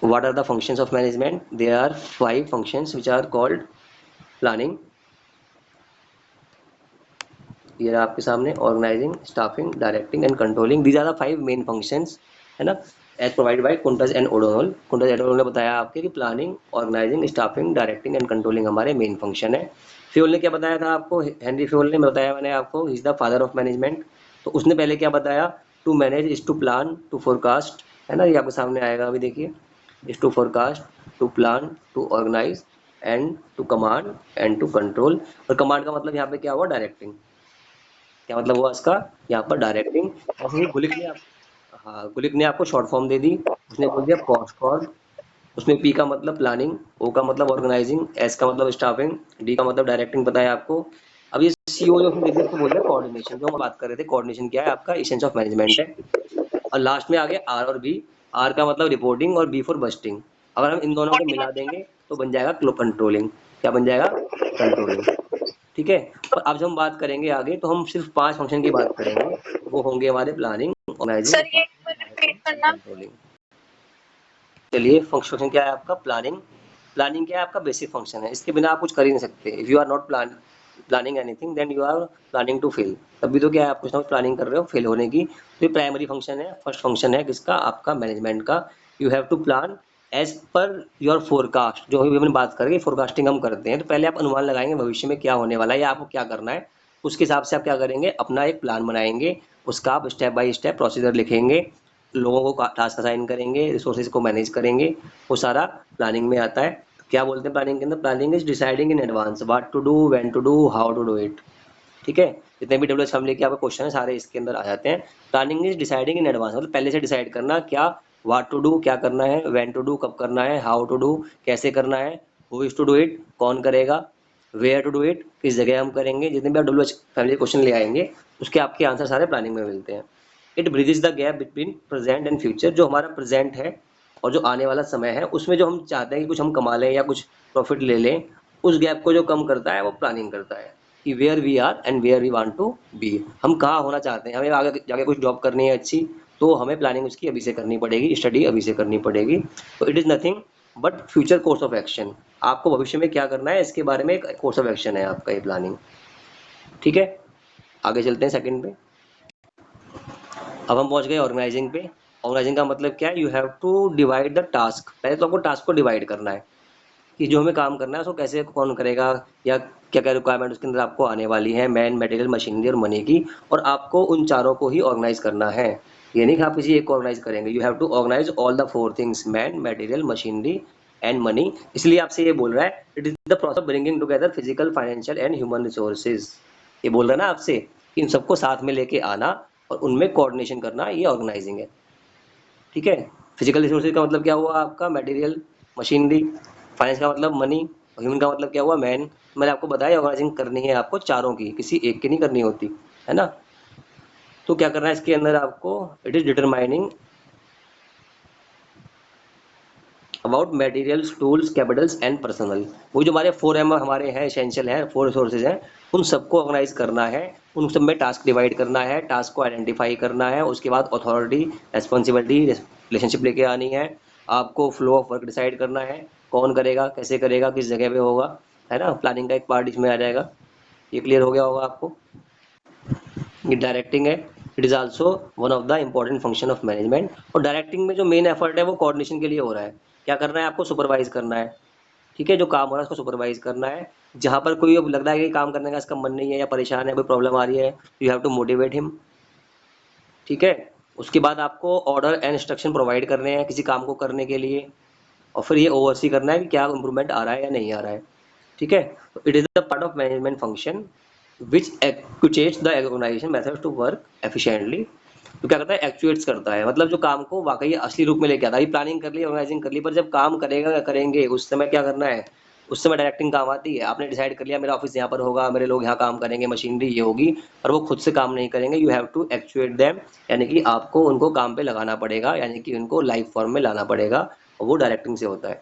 What are the functions of management? There are 5 functions which are called planning. ये रहा आपके सामने, organizing, staffing, directing and controlling. These are the 5 main functions, है ना, as provide by Koontz and O'Donnell. Koontz and O'Donnell ने बताया आपके कि planning, organizing, staffing, directing and controlling हमारे मेन फंक्शन है. फ्यूल ने क्या बताया था आपको? हेनरी फ्यूल ने बताया मैंने आपको, is the father of management. तो उसने पहले क्या बताया? To manage is to plan, to forecast, है ना, ये आपके सामने आएगा अभी देखिए. Is to forecast, to plan, to organise and to command and to control. और कमांड का मतलब यहाँ पे क्या हुआ? डायरेक्टिंग. क्या मतलब हुआ इसका? यहाँ पर डायरेक्टिंग. ऐसे ही गुलिक ने हाँ, गुलिक ने आपको शॉर्ट फॉर्म दे दी. उसने बोल दिया कॉस्कॉर्ड. उसमें पी का मतलब प्लानिंग, ओ का मतलब ऑर्गेनाइजिंग, एस का मतलब स्टाफिंग, डी का मतलब डायरेक्टिंग बताया आपको. अब ये सीओ जो उसने दे दिया उसको बोल दिया कोऑर्डिनेशन. जो हम बात कर रहे थे, कोऑर्डिनेशन क्या है आपका? एसेंस ऑफ मैनेजमेंट है. और लास्ट में आ गए आर और बी. आर का मतलब रिपोर्टिंग और बी फॉर बस्टिंग. अगर हम इन दोनों को मिला देंगे तो बन जाएगा कंट्रोलिंग. क्या बन जाएगा? कंट्रोलिंग. ठीक है. और अब जब हम बात करेंगे आगे तो हम सिर्फ 5 फंक्शन की बात करेंगे. वो होंगे हमारे प्लानिंग, ऑर्गेनाइजिंग, सर ये एक बार रिपीट करना. कंट्रोलिंग. चलिए, फंक्शन क्या है आपका? प्लानिंग. प्लानिंग क्या है आपका? बेसिक फंक्शन है. इसके बिना आप कुछ कर ही नहीं सकते. If you are not planning anything then you are planning to fail. तभी तो क्या है, आप कुछ ना कुछ प्लानिंग कर रहे हो फेल होने की. तो ये प्राइमरी फंक्शन है, फर्स्ट फंक्शन है किसका? आपका मैनेजमेंट का. You have to plan as per your forecast. जो अभी हमने बात करेंगे, फोरकास्टिंग हम करते हैं तो पहले आप अनुमान लगाएंगे भविष्य में क्या होने वाला है या आपको क्या करना है. उसके हिसाब से आप क्या करेंगे? अपना एक प्लान बनाएंगे. उसका आप स्टेप बाय स्टेप प्रोसीजर लिखेंगे. लोगों को टास्क असाइन करेंगे, रिसोर्सेज को मैनेज करेंगे. वो सारा प्लानिंग में आता है. क्या बोलते हैं प्लानिंग के अंदर? Planning is deciding in advance what to do, when to do, how to do it. ठीक है. जितने भी डब्ल्यू फैमिली के आपके क्वेश्चन है सारे इसके अंदर आ जाते हैं. Planning is deciding in advance मतलब पहले से डिसाइड करना क्या व्हाट टू डू क्या करना है, व्हेन टू डू कब करना है, हाउ टू डू कैसे करना है, who is to do it कौन करेगा, वेयर टू डू इट किस जगह हम करेंगे. जितने भी आप डब्ल्यू फैमिली क्वेश्चन ले आएंगे उसके आपके आंसर सारे प्लानिंग में मिलते हैं. It bridges the gap between present and future. जो हमारा प्रेजेंट है और जो आने वाला समय है उसमें जो हम चाहते हैं कि कुछ हम कमा लें या कुछ प्रॉफिट ले लें, उस गैप को जो कम करता है वो प्लानिंग करता है. कि where we are and where we want to be. हम कहाँ होना चाहते हैं, हमें आगे जाके कुछ जॉब करनी है अच्छी, तो हमें प्लानिंग उसकी अभी से करनी पड़ेगी, स्टडी अभी से करनी पड़ेगी. तो it is nothing but future course of action. आपको भविष्य में क्या करना है इसके बारे में एक कोर्स ऑफ एक्शन है आपका ये प्लानिंग. ठीक है. आगे चलते हैं सेकंड पे. अब हम पहुंच गए ऑर्गेनाइजिंग पे. ऑर्गेनाइजिंग का मतलब क्या है? You have to divide the task. पहले तो आपको टास्क को डिवाइड करना है कि जो हमें काम करना है उसको कैसे कौन करेगा या क्या क्या रिक्वायरमेंट उसके अंदर आपको आने वाली है, मैन, मटेरियल, मशीनरी और मनी की. और आपको उन चारों को ही ऑर्गेनाइज करना है. ये नहीं कि आप किसी एक को ऑर्गेनाइज करेंगे. You have to organise all the 4 things, man, material, machinery and money. इसलिए आपसे ये बोल रहा है it is the process of bringing together physical, financial and human resources. ये बोल रहा है ना आपसे कि इन सबको साथ में लेके आना और उनमें कोऑर्डिनेशन करना, ये ऑर्गेनाइजिंग है. ठीक है. फिजिकल रिसोर्सेज का मतलब क्या हुआ आपका? Material, machinery. फाइनेंस का मतलब मनी. और ह्यूमन का मतलब क्या हुआ? मैन. मैंने आपको बताया ऑर्गेनाइजिंग करनी है आपको चारों की, किसी एक की नहीं करनी होती, है ना. तो क्या करना है इसके अंदर आपको? It is determining about materials, tools, Capitals and personal. वो जो हमारे 4M हमारे हैं, एसेंशियल हैं, 4 रिसोर्सेज हैं, उन सबको ऑर्गेनाइज करना है. उन सब में टास्क डिवाइड करना है, टास्क को आइडेंटिफाई करना है. उसके बाद अथॉरिटी, रेस्पॉन्सिबिलिटी, रिलेशनशिप लेके आनी है. आपको फ्लो ऑफ वर्क डिसाइड करना है, कौन करेगा, कैसे करेगा, किस जगह पे होगा, है ना. प्लानिंग का एक पार्ट इसमें आ जाएगा. ये क्लियर हो गया होगा आपको. ये डायरेक्टिंग है. It is also one of the important function of management. और डायरेक्टिंग में जो मेन एफर्ट है वो कोऑर्डिनेशन के लिए हो रहा है. क्या करना है आपको? सुपरवाइज करना है. ठीक है. जो काम हो रहा है उसको सुपरवाइज करना है. जहाँ पर कोई अब लग रहा है कि काम करने का इसका मन नहीं है या परेशान है, कोई प्रॉब्लम आ रही है, you have to motivate him. ठीक है. उसके बाद आपको ऑर्डर एंड इंस्ट्रक्शन प्रोवाइड करने हैं किसी काम को करने के लिए. और फिर ये ओवरसी करना है कि क्या इंप्रूवमेंट आ रहा है या नहीं आ रहा है. ठीक है. तो it is the part of management function which actuates the organisation methods to work efficiently. तो क्या करता है? एक्चुएट्स करता है, मतलब जो काम को वाकई असली रूप में लेके आता है. प्लानिंग कर ली, ऑर्गेनाइजिंग कर ली, पर जब काम करेगा करेंगे उस समय क्या करना है? उस समय डायरेक्टिंग काम आती है. आपने डिसाइड कर लिया मेरा ऑफिस यहाँ पर होगा, मेरे लोग यहाँ काम करेंगे, मशीनरी ये होगी, पर वो खुद से काम नहीं करेंगे. You have to actuate them. यानी कि आपको उनको काम पे लगाना पड़ेगा, यानी कि उनको लाइफ फॉर्म में लाना पड़ेगा. और वो डायरेक्टिंग से होता है.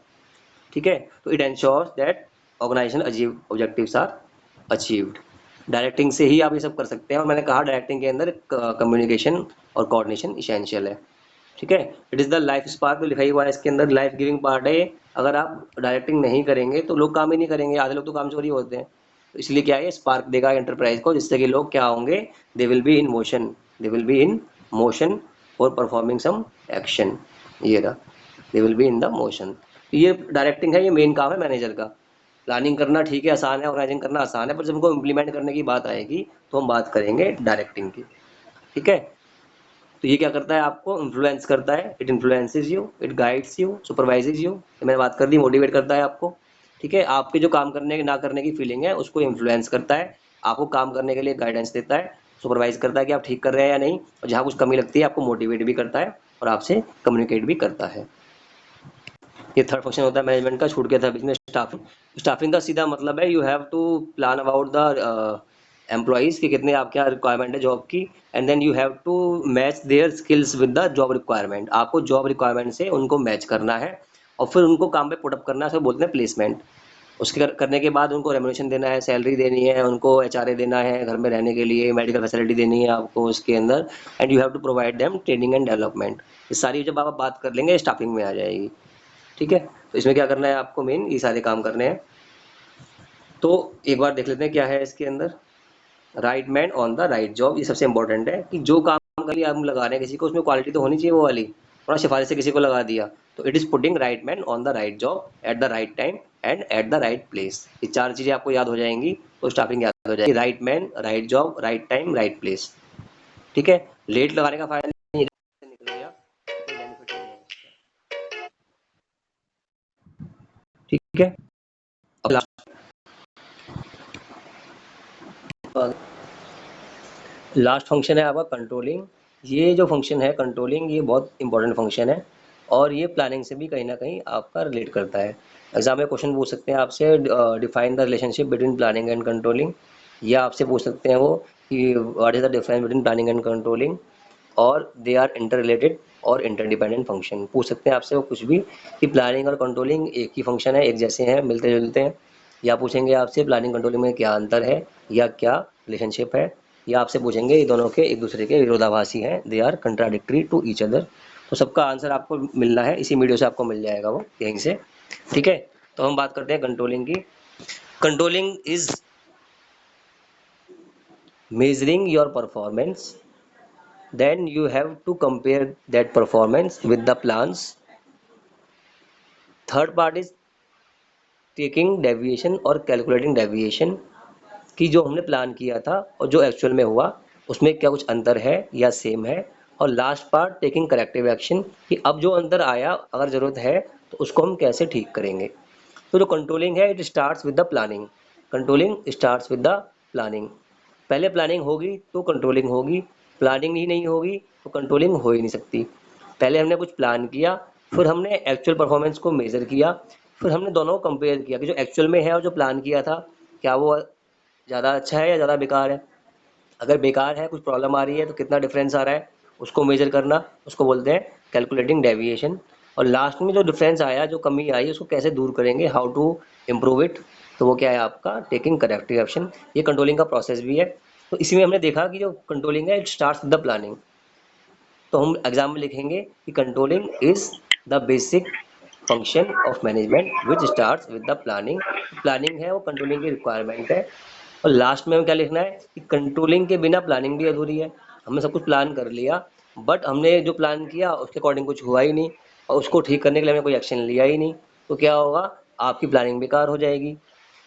ठीक है. तो it ensures that organisation achieve objectives are achieved. Directing से ही आप ये सब कर सकते हैं. और मैंने कहा डायरेक्टिंग के अंदर कम्युनिकेशन और कोऑर्डिनेशन इसेंशियल है. ठीक है। It is the life spark तो लिखा ही हुआ है इसके अंदर, लाइफ गिविंग पार्ट है ये। अगर आप डायरेक्टिंग नहीं करेंगे तो लोग काम ही नहीं करेंगे, आधे लोग तो काम चोरी होते हैं। तो इसलिए क्या है, स्पार्क देगा एंटरप्राइज को, जिससे कि लोग क्या होंगे, they will be in motion, they will be in motion for performing some action. ये रहा, they will be in the motion. ये डायरेक्टिंग है, ये मेन काम है मैनेजर का। प्लानिंग करना ठीक है, आसान है, ऑर्गेनाइजिंग करना आसान है, पर जब उनको इम्प्लीमेंट करने की बात आएगी तो हम बात करेंगे डायरेक्टिंग की। ठीक है। तो ये क्या करता है, आपको इन्फ्लुएंस करता है, it influences you, it guides you, supervises you, मैंने बात कर दी, मोटिवेट करता है आपको। ठीक है। आपके जो काम करने के ना करने की फीलिंग है उसको इन्फ्लुएंस करता है, आपको काम करने के लिए गाइडेंस देता है, सुपरवाइज करता है कि आप ठीक कर रहे हैं या नहीं, और जहाँ कुछ कमी लगती है आपको मोटिवेट भी करता है और आपसे कम्युनिकेट भी करता है। ये थर्ड फंक्शन होता है मैनेजमेंट का, छूट गया था बीच में, स्टाफिंग। स्टाफिंग का सीधा मतलब है, you have to plan about the employees कि कितने आपके यहाँ रिक्वायरमेंट है जॉब की, and then you have to match their skills with the job requirement. आपको जॉब रिक्वायरमेंट से उनको मैच करना है और फिर उनको काम पे पुटअप करना है, उसको बोलते हैं प्लेसमेंट। उसके करने के बाद उनको रेमुनेशन देना है, सैलरी देनी है, उनको एचआरए देना है, घर में रहने के लिए मेडिकल फैसिलिटी देनी है आपको उसके अंदर, and you have to provide them training and development. ये सारी जब आप बात कर लेंगे स्टाफिंग में आ जाएगी। ठीक है। तो इसमें क्या करना है आपको, मेन ये सारे काम करने हैं। तो एक बार देख लेते हैं क्या है इसके अंदर। Right man on the right job, ये सबसे इंपॉर्टेंट है कि जो काम के लिए आप लगा रहे हैं किसी को, उसमें क्वालिटी तो होनी चाहिए वो वाली, थोड़ा सिफारिश से किसी को लगा दिया। तो it is putting right man on the right job at the right time and at the right place. ये चार चीजें आपको याद हो जाएंगी तो स्टाफिंग याद हो जाएगी, right man, right job, right time, right place. ठीक है। लेट लगाने का फायदा नहीं है, निकल गया, कोई बेनिफिट नहीं है इसका। ठीक है। अब लास्ट फंक्शन है आपका कंट्रोलिंग। ये जो फंक्शन है कंट्रोलिंग, ये बहुत इंपॉर्टेंट फंक्शन है और ये प्लानिंग से भी कहीं ना कहीं आपका रिलेट करता है। एग्जाम में क्वेश्चन पूछ सकते हैं आपसे, define the relationship between planning and controlling, या आपसे पूछ सकते हैं वो कि what is the difference between planning and controlling, और दे आर इंटर रिलेटेड और इंटरडिपेंडेंट फंक्शन। पूछ सकते हैं आपसे वो कुछ भी कि प्लानिंग और कंट्रोलिंग एक ही फंक्शन है, एक जैसे हैं, मिलते जुलते हैं, या पूछेंगे आपसे प्लानिंग कंट्रोलिंग में क्या अंतर है या क्या रिलेशनशिप है, या आपसे पूछेंगे ये दोनों के एक दूसरे के विरोधाभासी हैं, they are contradictory to each other. तो सबका आंसर आपको मिलना है, इसी वीडियो से आपको मिल जाएगा वो यहीं से। ठीक है। तो हम बात करते हैं कंट्रोलिंग की। Controlling is measuring your performance, then you have to compare that performance with the plans. Third part is taking deviation और calculating deviation, कि जो हमने प्लान किया था और जो एक्चुअल में हुआ उसमें क्या कुछ अंतर है या सेम है। और last part taking corrective action, कि अब जो अंतर आया अगर ज़रूरत है तो उसको हम कैसे ठीक करेंगे। तो जो कंट्रोलिंग है, it starts with the planning. Controlling starts with the planning. पहले प्लानिंग होगी तो कंट्रोलिंग होगी, प्लानिंग ही नहीं होगी तो कंट्रोलिंग हो ही नहीं सकती। पहले हमने कुछ प्लान किया, फिर हमने एक्चुअल परफॉर्मेंस को मेज़र किया, फिर हमने दोनों को कंपेयर किया कि जो एक्चुअल में है और जो प्लान किया था क्या वो ज़्यादा अच्छा है या ज़्यादा बेकार है। अगर बेकार है, कुछ प्रॉब्लम आ रही है, तो कितना डिफरेंस आ रहा है उसको मेजर करना, उसको बोलते हैं कैलकुलेटिंग डेविएशन। और लास्ट में जो डिफरेंस आया, जो कमी आई, उसको कैसे दूर करेंगे, हाउ टू इम्प्रूव इट, तो वो क्या है आपका टेकिंग करेक्टिव एक्शन। ये कंट्रोलिंग का प्रोसेस भी है। तो इसी में हमने देखा कि जो कंट्रोलिंग है, it starts with the planning. तो हम एग्जाम में लिखेंगे कि controlling is the basic function of management which starts with the planning. Planning है वो कंट्रोलिंग की रिक्वायरमेंट है। और लास्ट में हमें क्या लिखना है कि कंट्रोलिंग के बिना प्लानिंग भी अधूरी है। हमने सब कुछ प्लान कर लिया, बट हमने जो प्लान किया उसके अकॉर्डिंग कुछ हुआ ही नहीं, और उसको ठीक करने के लिए हमने कोई एक्शन लिया ही नहीं, तो क्या होगा, आपकी प्लानिंग बेकार हो जाएगी।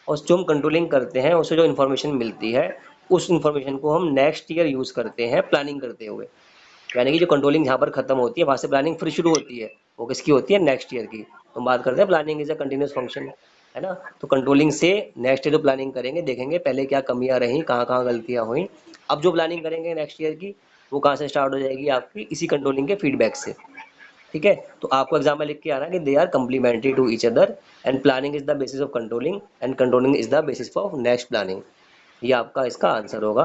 और जो हम कंट्रोलिंग करते हैं उससे जो इन्फॉर्मेशन मिलती है, उस इन्फॉर्मेशन को हम नेक्स्ट ईयर यूज़ करते हैं प्लानिंग करते हुए। यानी कि जो कंट्रोलिंग जहाँ पर खत्म होती है वहाँ से प्लानिंग फिर शुरू होती है, वो किसकी होती है, नेक्स्ट ईयर की। तो हम बात करते हैं planning is a continuous function, है ना। तो कंट्रोलिंग से नेक्स्ट ईयर जो प्लानिंग करेंगे, देखेंगे पहले क्या कमियां रहीं, कहाँ कहाँ गलतियां हुई। अब जो प्लानिंग करेंगे नेक्स्ट ईयर की, वो कहाँ से स्टार्ट हो जाएगी, आपकी इसी कंट्रोलिंग के फीडबैक से। ठीक है। तो आपको एग्जाम में लिख के आना कि they are complementary to each other, and planning is the basis of controlling and controlling is the basis of next planning. ये आपका इसका आंसर होगा।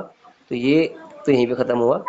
तो ये तो यहीं पे ख़त्म हुआ।